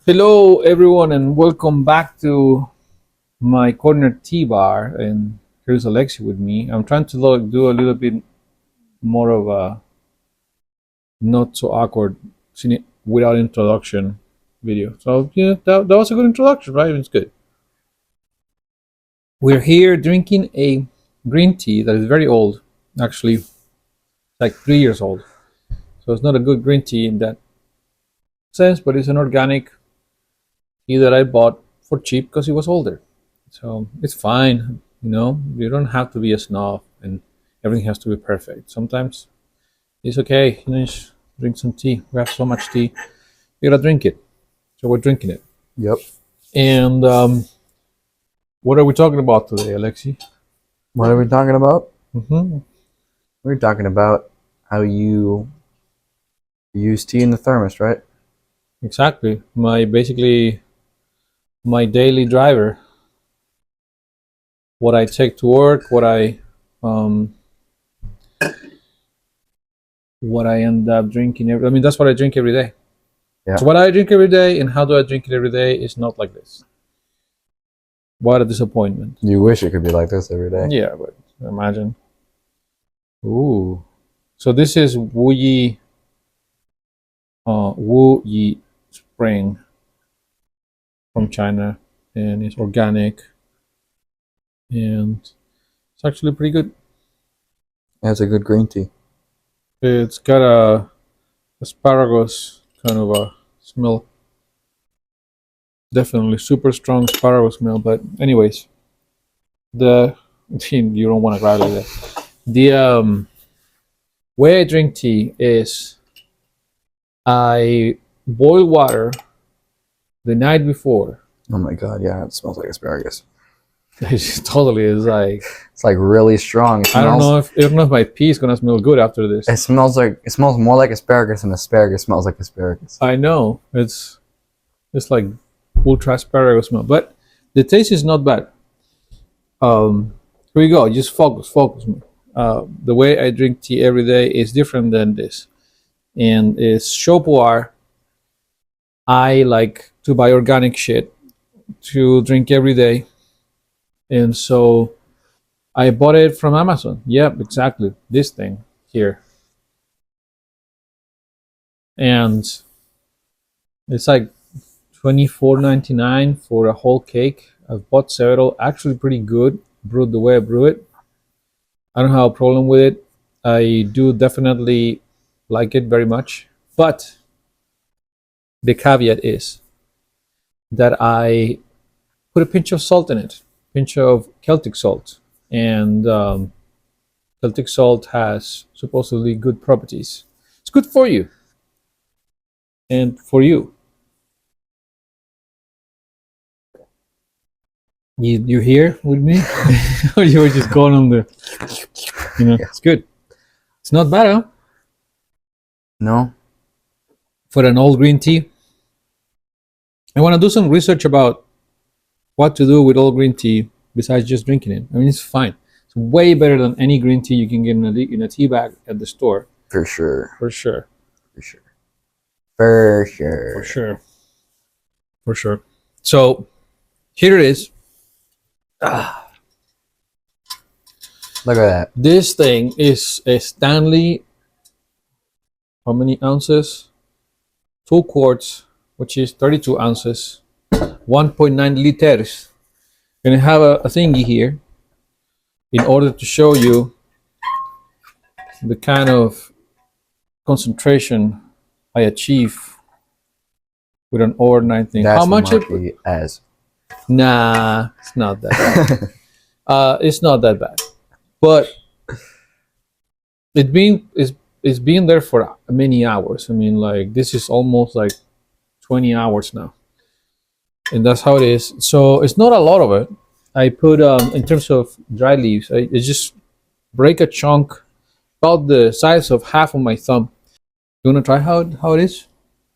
Hello, everyone, and welcome back to my corner tea bar. And here's Alexi with me. I'm trying to do a little bit more of a not so awkward without introduction video. So yeah, that was a good introduction, right? It's good. We're here drinking a green tea that is very old, actually, like 3 years old. So it's not a good green tea in that sense, but it's an organic tea that I bought for cheap because it was older. So it's fine, you don't have to be a snob and everything has to be perfect. Sometimes it's okay, just drink some tea. We have so much tea, you gotta drink it. So we're drinking it. Yep. And what are we talking about today, Alexi? What are we talking about? Mm-hmm. We're talking about how you use tea in the thermos, right? Exactly. Basically my daily driver. What I take to work, um, what I end up drinking that's what I drink every day. Yeah. So what I drink every day and how do I drink it every day is not like this. What a disappointment. You wish it could be like this every day. Yeah, but imagine. Ooh. So this is Wu Yi Spring from China, and it's organic, and it's actually pretty good. It's a good green tea. It's got a asparagus kind of a smell. Definitely super strong asparagus smell. But anyways, you don't want to cry like that. The way I drink tea is I boil water the night before. Oh my god, yeah, it smells like asparagus. It totally is like, It's like really strong. I don't know if my pee is gonna smell good after this. It smells more like asparagus than asparagus smells like asparagus. I know it's like ultra asparagus smell, but the taste is not bad. Here we go. Just focus me. The way I drink tea every day is different than this, and it's Shou Puer. I like to buy organic shit to drink every day, and so I bought it from Amazon. Yep, exactly. This thing here, and it's like $24.99 for a whole cake. I've bought several, actually pretty good, brewed the way I brew it. I don't have a problem with it. I do definitely like it very much. But the caveat is that I put a pinch of salt in it, pinch of Celtic salt. And Celtic salt has supposedly good properties. It's good for you and for you. You here with me? Or you were just going on it's good. It's not bad, huh? No? For an old green tea. I want to do some research about what to do with old green tea besides just drinking it. I mean, it's fine. It's way better than any green tea you can get in a tea bag at the store. For sure. For sure. For sure. For sure. For sure. For sure. So here it is. Look at that. This thing is a Stanley. How many ounces? 2 quarts, which is 32 ounces. 1.9 liters. I'm gonna have a thingy here in order to show you the kind of concentration I achieve with an overnight thing. That's How much murky as. Nah, it's not that bad. It's not that bad, but it's been there for many hours. I mean, like this is almost like 20 hours now, and that's how it is. So it's not a lot of it. I put in terms of dry leaves, I just break a chunk about the size of half of my thumb. You wanna try how it is?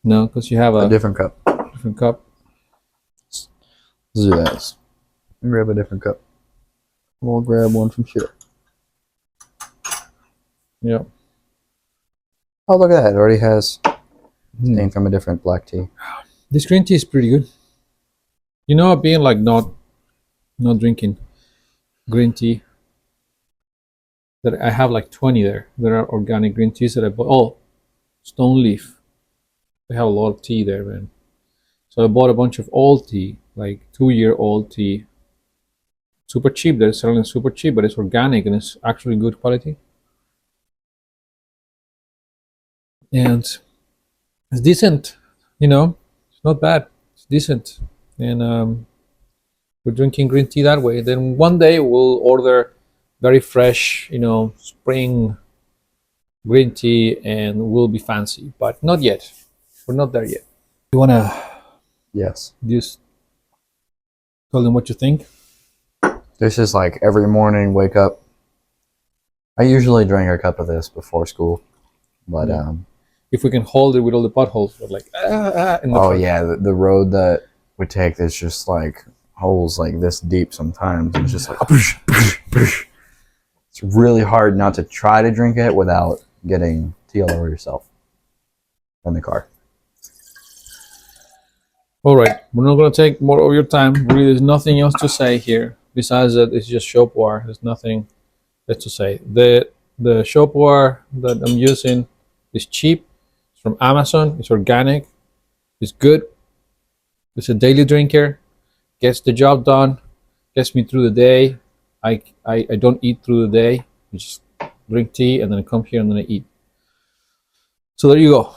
No, because you have A different cup. different cup. Let's do this. Grab a different cup. We'll grab one from here. Yeah. Oh, look at that. It already has stain from a different black tea. This green tea is pretty good. You know, being like not drinking green tea, that I have like 20 there. There are organic green teas that I bought. Oh, Stone Leaf. They have a lot of tea there, man. So I bought a bunch of old tea, like 2-year-old tea. Super cheap. They're selling super cheap, but it's organic and it's actually good quality. And it's decent, you know. It's not bad. It's decent. And we're drinking green tea that way. Then one day we'll order very fresh, spring green tea, and we'll be fancy. But not yet. We're not there yet. You wanna Yes. just tell them what you think? This is like every morning, wake up. I usually drink a cup of this before school, but Yeah. If we can hold it with all the potholes, we're like in the oh front. yeah, the road that we take, there's just like holes like this deep sometimes. It's just like it's really hard not to try to drink it without getting tea all over yourself in the car. All right, we're not gonna take more of your time. Really, there's nothing else to say here besides that it's just Shou Puer. There's nothing else to say. The Shou Puer that I'm using is cheap. It's from Amazon. It's organic. It's good. It's a daily drinker. Gets the job done. Gets me through the day. I don't eat through the day. I just drink tea and then I come here and then I eat. So there you go.